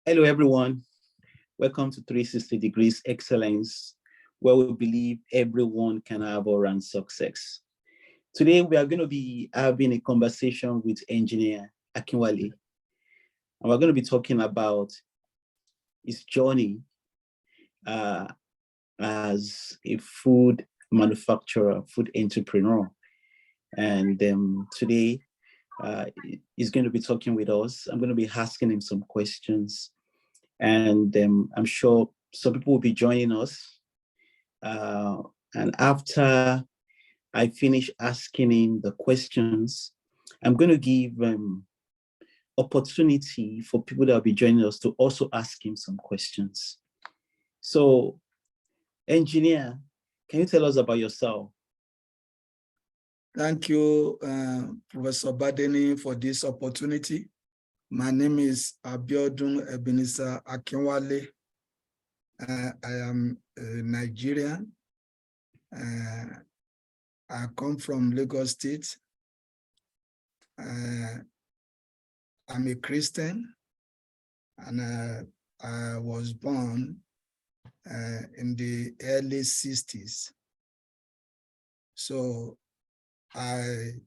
Hello, everyone. Welcome to 360 Degrees Excellence, where we believe everyone can have all-round success. Today, we are going to be having a conversation with Engineer Akinwale, and we're going to be talking about his journey as a food manufacturer, food entrepreneur. And today, he's going to be talking with us. I'm going to be asking him some questions. And I'm sure some people will be joining us. And after I finish asking him the questions, I'm going to give opportunity for people that will be joining us to also ask him some questions. So, Engineer, can you tell us about yourself? Thank you, Professor Badeni, for this opportunity. My name is Abiodun Akinwale. I am a Nigerian. I come from Lagos State. I'm a Christian, and I was born in the early 60s. So I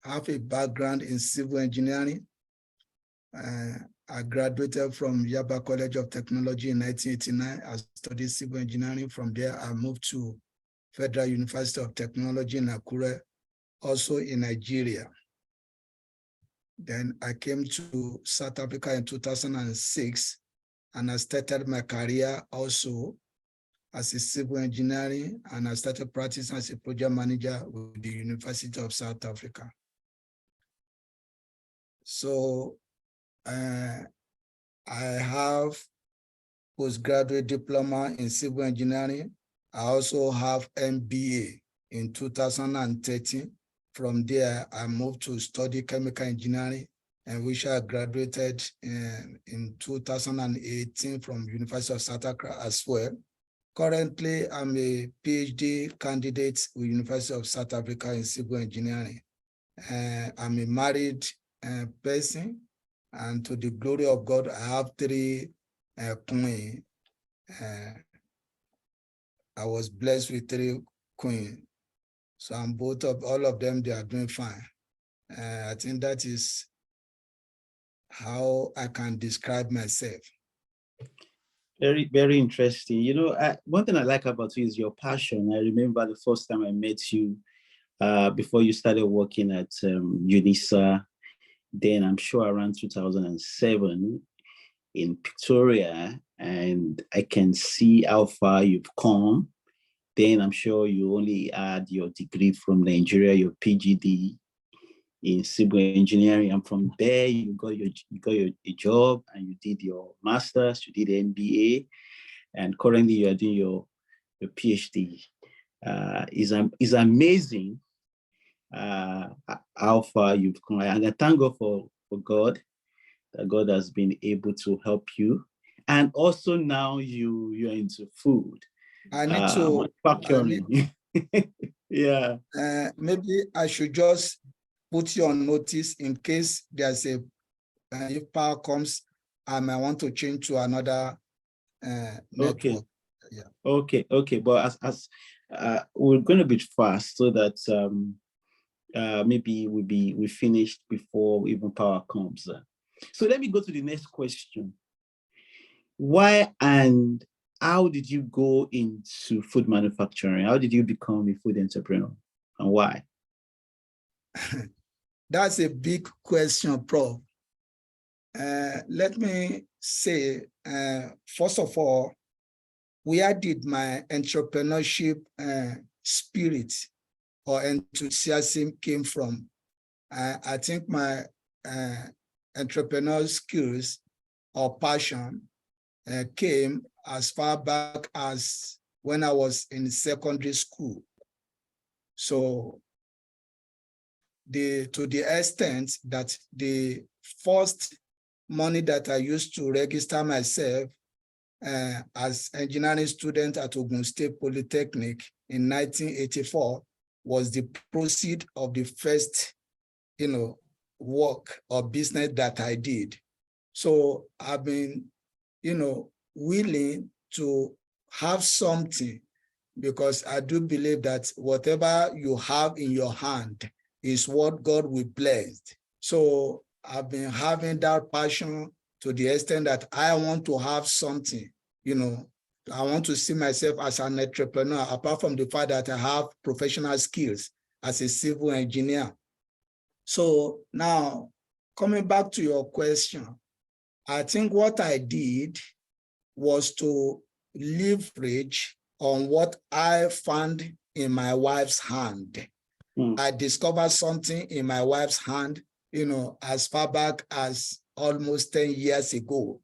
have a background in civil engineering. I graduated from Yaba College of Technology in 1989. I studied civil engineering. From there, I moved to Federal University of Technology in Akure, also in Nigeria. Then I came to South Africa in 2006, and I started my career also as a civil engineering, and I started practicing as a project manager with the University of South Africa. So I have postgraduate diploma in civil engineering. I also have MBA in 2013. From there, I moved to study chemical engineering, and which I graduated in 2018 from University of South Africa as well. Currently, I'm a PhD candidate with University of South Africa in civil engineering. I'm a married person, and to the glory of God, I have 3 queens. I was blessed with 3 queens. So I'm all of them, they are doing fine. I think that is how I can describe myself. Very, very interesting. You know, one thing I like about you is your passion. I remember the first time I met you before you started working at UNISA, then I'm sure around 2007 in Victoria, and I can see how far you've come. Then I'm sure you only had your degree from Nigeria, your PGD in civil engineering, and from there you got your job, and you did your master's, you did the MBA, and currently you are doing your PhD. Is amazing how far you've come, and I thank God for God, that God has been able to help you, and also now you're into food. I need to manufacturing. Yeah. Maybe I should just put you on notice in case there's if power comes, I might want to change to another network. Okay. Yeah. Okay. But as we're going to be fast so that maybe we finished before even power comes. So let me go to the next question. Why and how did you go into food manufacturing? How did you become a food entrepreneur, and why? That's a big question, Prof. Let me say, first of all, where did my entrepreneurship spirit or enthusiasm came from? I think my entrepreneurial skills or passion came as far back as when I was in secondary school. So to the extent that the first money that I used to register myself as engineering student at Ogun State Polytechnic in 1984 was the proceed of the first, work or business that I did. So I've been willing to have something, because I do believe that whatever you have in your hand is what God will bless. So I've been having that passion to the extent that I want to have something, I want to see myself as an entrepreneur, apart from the fact that I have professional skills as a civil engineer. So now, coming back to your question, I think what I did was to leverage on what I found in my wife's hand. I discovered something in my wife's hand, as far back as almost 10 years ago.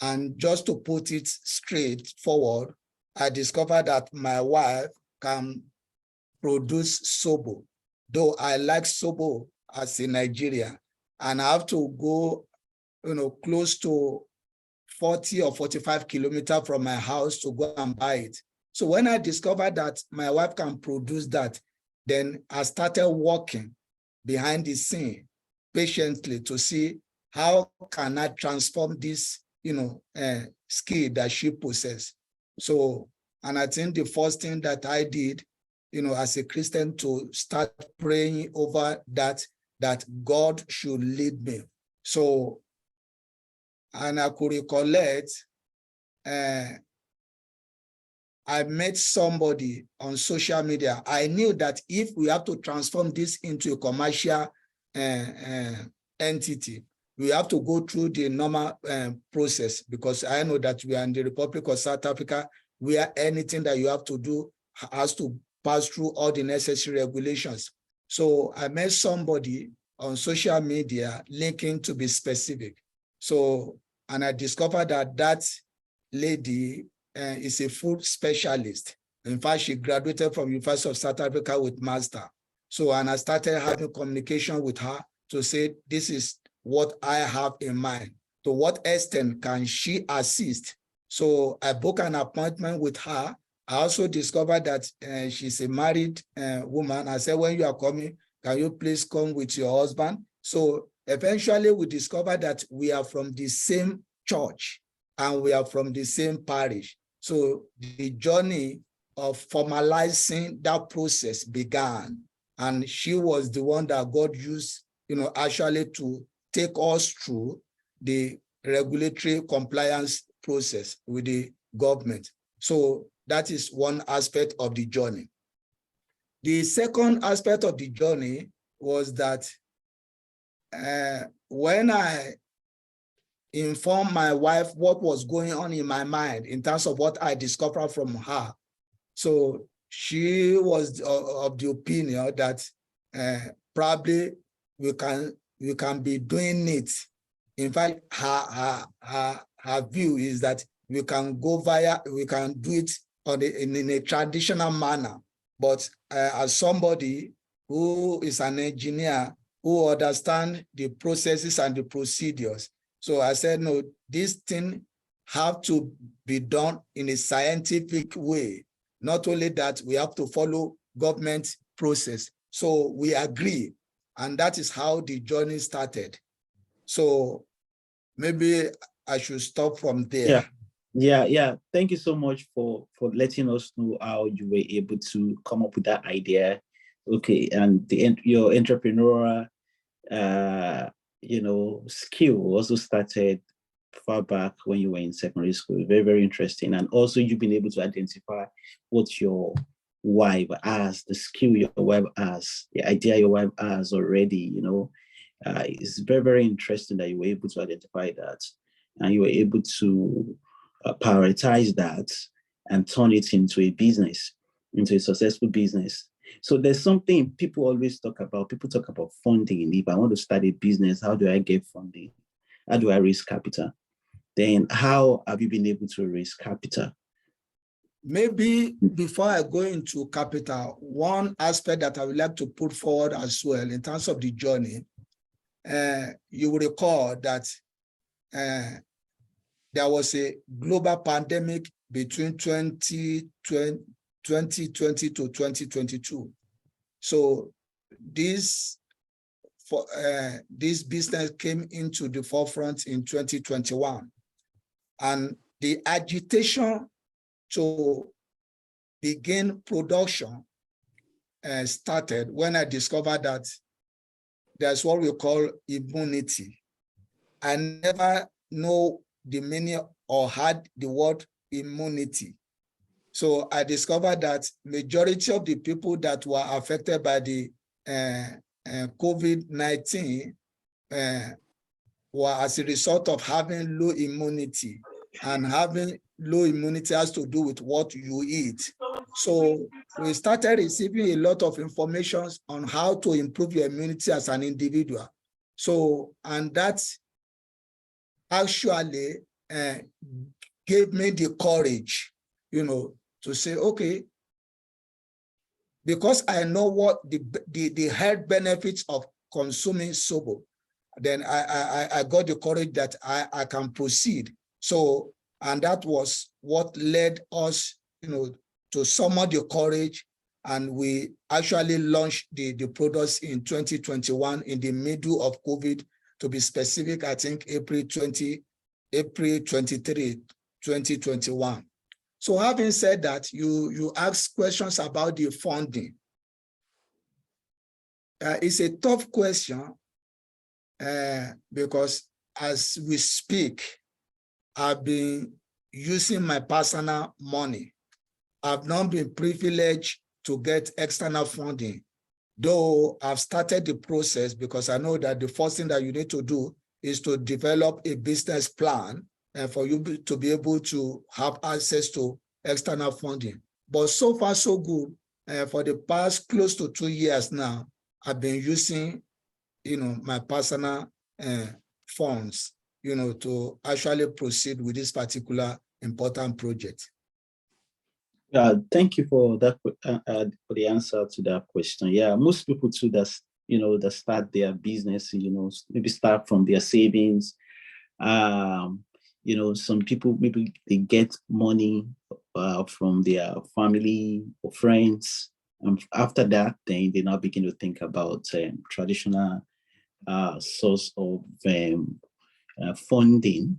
And just to put it straight forward, I discovered that my wife can produce sobo, though I like sobo as a Nigerian, and I have to go, close to 40 or 45 kilometers from my house to go and buy it. So when I discovered that my wife can produce that, then I started working behind the scene patiently to see how can I transform this, skill that she possesses. So, and I think the first thing that I did, as a Christian, to start praying over that God should lead me. So, and I could recollect, I met somebody on social media. I knew that if we have to transform this into a commercial entity, we have to go through the normal process, because I know that we are in the Republic of South Africa, where anything that you have to do has to pass through all the necessary regulations. So I met somebody on social media, linking to be specific. So, and I discovered that that lady is a food specialist. In fact, she graduated from University of South Africa with master. So, and I started having communication with her to say, this is what I have in mind. To what extent can she assist? So I booked an appointment with her. I also discovered that she's a married woman. I said, when you are coming, can you please come with your husband? So eventually we discovered that we are from the same church and we are from the same parish. So the journey of formalizing that process began. And she was the one that God used, actually to take us through the regulatory compliance process with the government. So that is one aspect of the journey. The second aspect of the journey was that when I informed my wife what was going on in my mind in terms of what I discovered from her, so she was of the opinion that probably we can be doing it. In fact, her view is that we can do it in a traditional manner. But as somebody who is an engineer who understands the processes and the procedures, so I said, no, this thing have to be done in a scientific way. Not only that, we have to follow government process. So we agree, and that is how the journey started. So maybe I should stop from there. Yeah. Thank you so much for letting us know how you were able to come up with that idea. Okay, and your entrepreneurial skill also started far back when you were in secondary school. Very, very interesting. And also you've been able to identify what your wife has, the skill your wife has, the idea your wife has already, it's very, very interesting that you were able to identify that and you were able to prioritize that and turn it into a business, into a successful business. So there's something people always talk about. People talk about funding. If I want to start a business, how do I get funding? How do I raise capital? Then how have you been able to raise capital? Maybe before I go into capital, one aspect that I would like to put forward as well in terms of the journey, you will recall that there was a global pandemic between 2020 to 2022. So this business came into the forefront in 2021. And the agitation to begin production started when I discovered that there's what we call immunity. I never know the meaning or had the word immunity. So I discovered that majority of the people that were affected by the COVID-19 were as a result of having low immunity, and having low immunity has to do with what you eat. So we started receiving a lot of information on how to improve your immunity as an individual. So, and that actually gave me the courage, to say, okay, because I know what the health benefits of consuming sobo, then I got the courage that I can proceed. So, and that was what led us, to summon the courage, and we actually launched the products in 2021 in the middle of COVID, to be specific, I think April 23, 2021. So having said that, you asked questions about the funding. It's a tough question because as we speak, I've been using my personal money. I've not been privileged to get external funding, though I've started the process, because I know that the first thing that you need to do is to develop a business plan and for you to be able to have access to external funding. But so far, so good. For the past close to 2 years now, I've been using, my personal funds, to actually proceed with this particular important project. Thank you for that, for the answer to that question. Yeah, most people too that start their business, maybe start from their savings. Some people maybe they get money from their family or friends, and after that, then they now begin to think about traditional source of funding,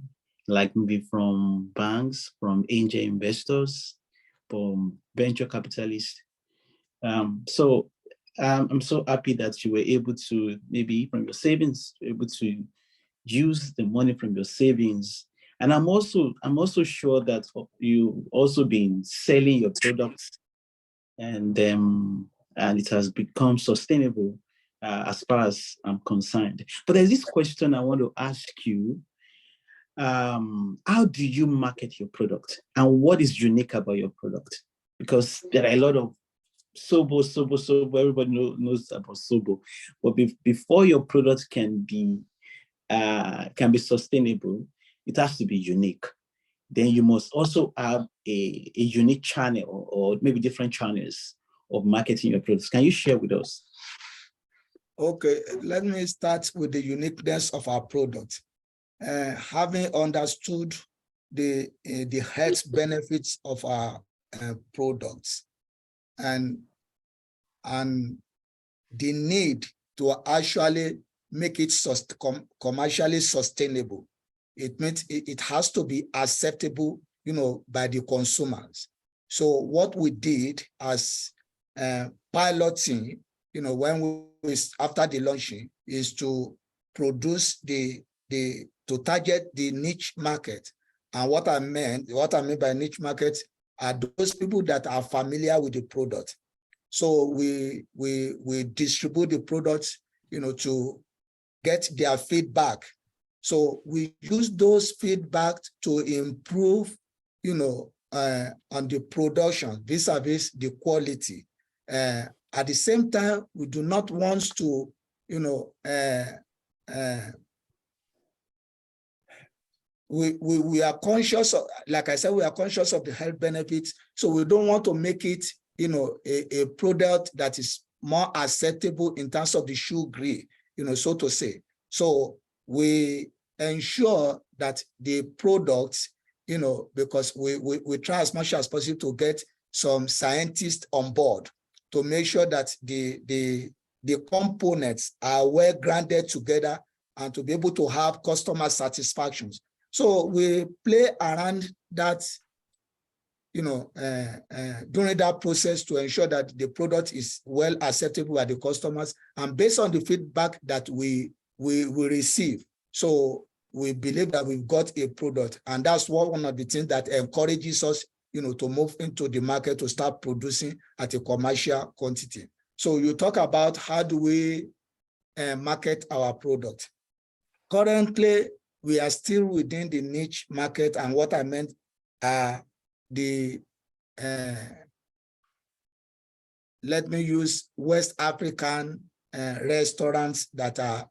like maybe from banks, from angel investors, from venture capitalists. So I'm so happy that you were able to, maybe from your savings, able to use the money from your savings. And I'm also sure that you also been selling your products, and it has become sustainable as far as I'm concerned. But there's this question I want to ask you. How do you market your product, and what is unique about your product? Because there are a lot of sobo. Everybody knows about sobo, but before your product can be sustainable, it has to be unique. Then you must also have a unique channel, or maybe different channels of marketing your products. Can you share with us? Okay, let me start with the uniqueness of our product. Having understood the health benefits of our products, and the need to actually make it commercially sustainable, it means it has to be acceptable, by the consumers. So what we did as piloting, when we after the launching, is to produce to target the niche market. And what I mean by niche market are those people that are familiar with the product. So we distribute the products, to get their feedback. So we use those feedback to improve, on the production vis-a-vis the quality. At the same time, we do not want to, we are conscious of, like I said, we are conscious of the health benefits. So we don't want to make it, a product that is more acceptable in terms of the sugar, so to say. So we ensure that the products, because we try as much as possible to get some scientists on board to make sure that the components are well grounded together, and to be able to have customer satisfactions. So we play around that, during that process to ensure that the product is well acceptable by the customers, and based on the feedback that we receive. So we believe that we've got a product, and that's one of the things that encourages us, to move into the market to start producing at a commercial quantity. So you talk about how do we market our product. Currently, we are still within the niche market, and what I meant are the let me use West African restaurants that are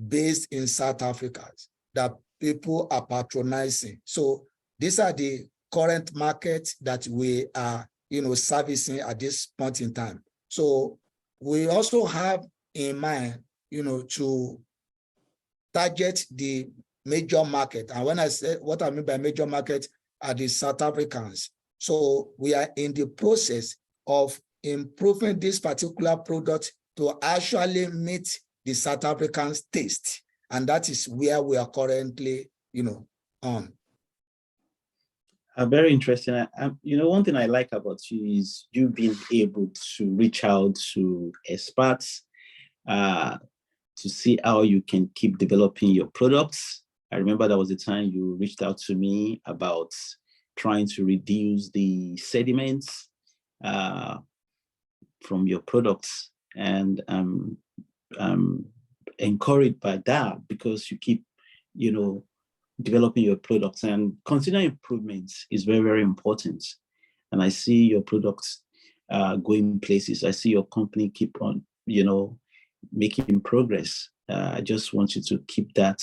based in South Africa that people are patronizing. So these are the current markets that we are, servicing at this point in time. So we also have in mind, to target the major market. And when I say what I mean by major market are the South Africans. So we are in the process of improving this particular product to actually meet the South Africans' taste. And that is where we are currently, on. Very interesting. One thing I like about you is you being able to reach out to experts to see how you can keep developing your products. I remember there was a time you reached out to me about trying to reduce the sediments from your products, and I'm encouraged by that because you keep, developing your products, and continual improvements is very, very important. And I see your products going places. I see your company keep on, making progress. I just want you to keep that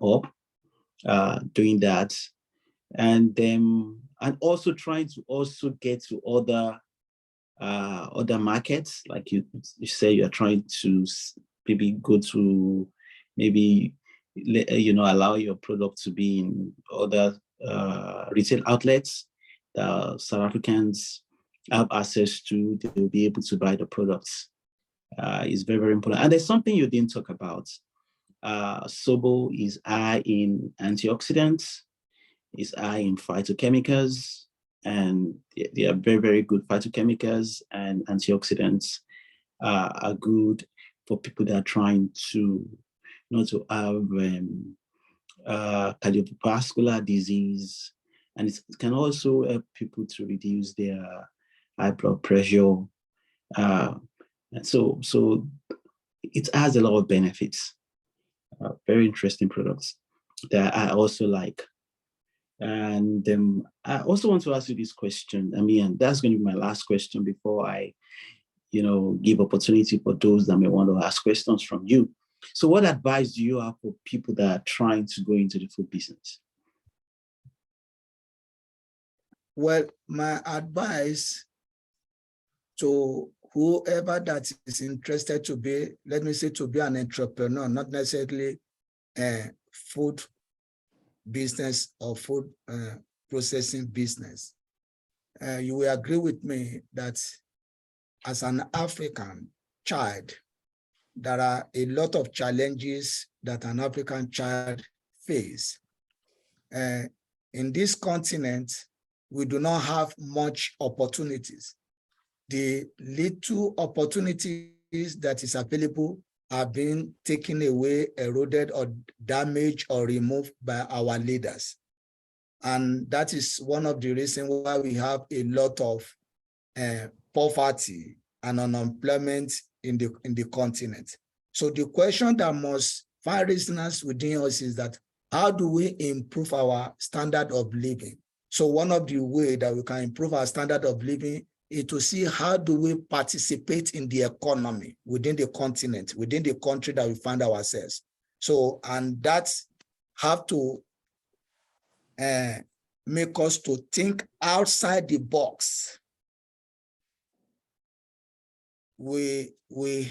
up, doing that, and also trying to also get to other markets. Like you say, you're trying to maybe go to allow your product to be in other retail outlets that South Africans have access to. They will be able to buy the products. Is very, very important. And there's something you didn't talk about. Sobo is high in antioxidants, is high in phytochemicals, and they are very, very good. Phytochemicals and antioxidants are good for people that are trying to not to have cardiovascular disease, and it can also help people to reduce their high blood pressure. So it has a lot of benefits. Very interesting products that I also like. And I also want to ask you this question. And that's going to be my last question before I, give opportunity for those that may want to ask questions from you. So what advice do you have for people that are trying to go into the food business? Well, my advice to whoever that is interested to be, let me say, to be an entrepreneur, not necessarily a food business or food processing business. You will agree with me that as an African child, there are a lot of challenges that an African child faces. In this continent, we do not have much opportunities. The little opportunities that is available are being taken away, eroded, or damaged or removed by our leaders. And that is one of the reasons why we have a lot of poverty and unemployment in the continent. So the question that must find resonance within us is that how do we improve our standard of living? So one of the ways that we can improve our standard of living is to see how do we participate in the economy within the continent, within the country that we find ourselves. So, and that have to make us to think outside the box. We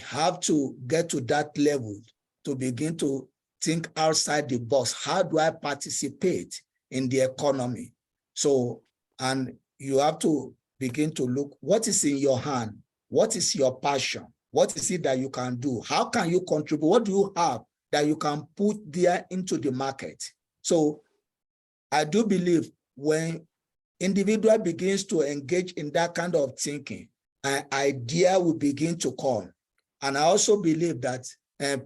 have to get to that level to begin to think outside the box. How do I participate in the economy? So, and you have to begin to look what is in your hand, what is your passion, what is it that you can do, how can you contribute, what do you have that you can put there into the market. So I do believe when individual begins to engage in that kind of thinking, an idea will begin to come. And I also believe that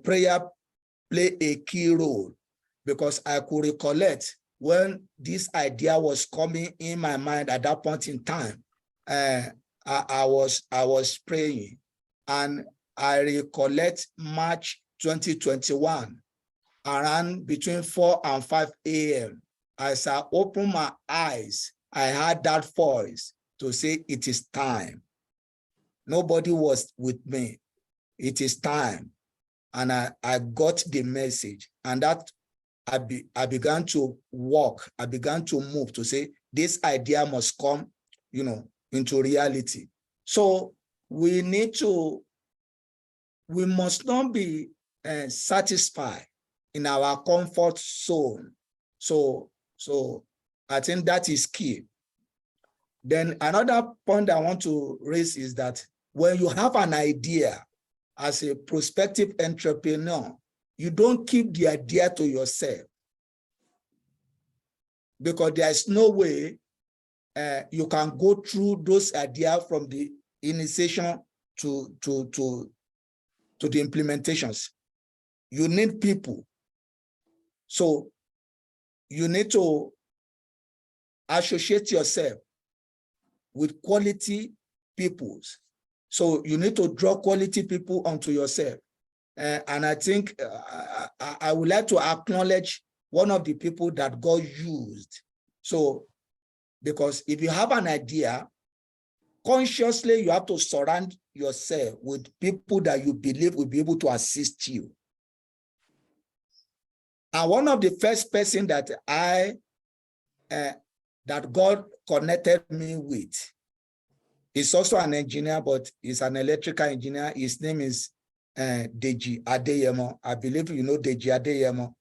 prayer play a key role, because I could recollect when this idea was coming in my mind at that point in time. I was praying, and I recollect March 2021, around between 4 and 5 a.m. As I opened my eyes, I heard that voice to say, it is time. Nobody was with me. It is time. And I got the message, and that I began to walk. I began to move to say, this idea must come, into reality. So we must not be satisfied in our comfort zone. So I think that is key. Then another point I want to raise is that when you have an idea as a prospective entrepreneur, you don't keep the idea to yourself, because there is no way you can go through those ideas from the initiation to the implementations. You need people. So you need to associate yourself with quality people. So you need to draw quality people onto yourself. And I think I would like to acknowledge one of the people that God used. So, because if you have an idea, consciously you have to surround yourself with people that you believe will be able to assist you. And one of the first person that that God connected me with is also an engineer, but he's an electrical engineer. His name is Deji Adeyemo. I believe you know Deji Adeyemo.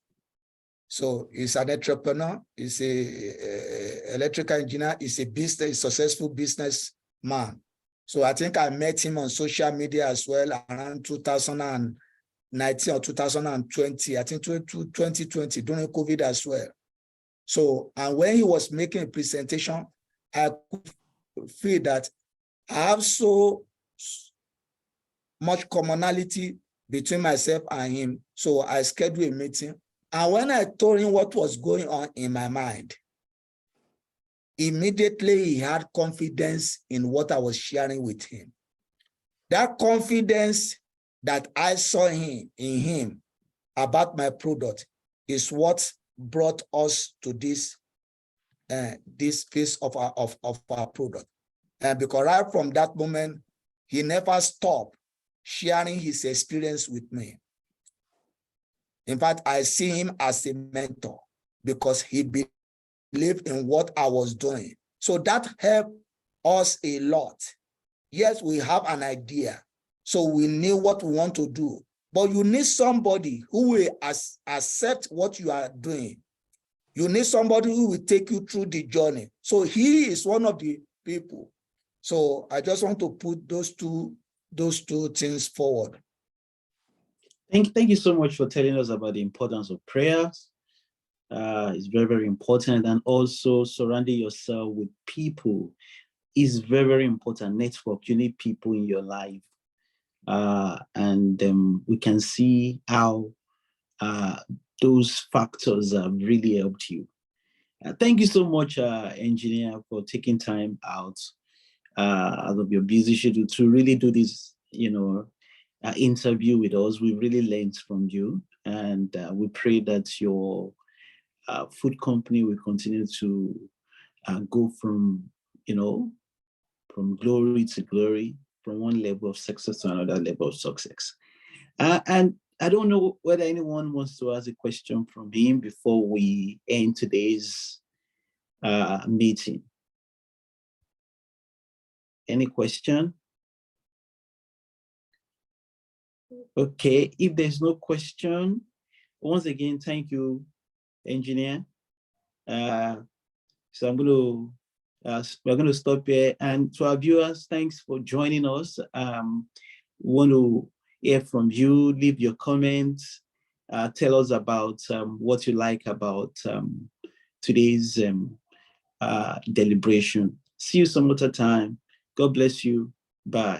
So he's an entrepreneur, he's a electrical engineer, he's a successful businessman. So I think I met him on social media as well around 2019 or 2020, I think 2020, during COVID as well. So, and when he was making a presentation, I could feel that I have so much commonality between myself and him. So I scheduled a meeting. And when I told him what was going on in my mind, immediately he had confidence in what I was sharing with him. That confidence that I saw in him about my product is what brought us to this phase of our product. And because right from that moment, he never stopped sharing his experience with me. In fact, I see him as a mentor because he believed in what I was doing. So that helped us a lot. Yes, we have an idea, so we knew what we want to do, but you need somebody who will accept what you are doing. You need somebody who will take you through the journey. So he is one of the people. So I just want to put those two things forward. Thank you so much for telling us about the importance of prayers. It's very, very important. And also surrounding yourself with people is very, very important. Network, you need people in your life. And we can see how those factors have really helped you. Thank you so much, engineer, for taking time out of your busy schedule to really do this, interview with us. We really learned from you, and we pray that your food company will continue to go from glory to glory, from one level of success to another level of success. And I don't know whether anyone wants to ask a question from him before we end today's meeting. Any question? Okay, if there's no question, once again, thank you, engineer. So we're going to stop here. And to our viewers, thanks for joining us. We want to hear from you, leave your comments, tell us about what you like about today's deliberation. See you some other time. God bless you. Bye.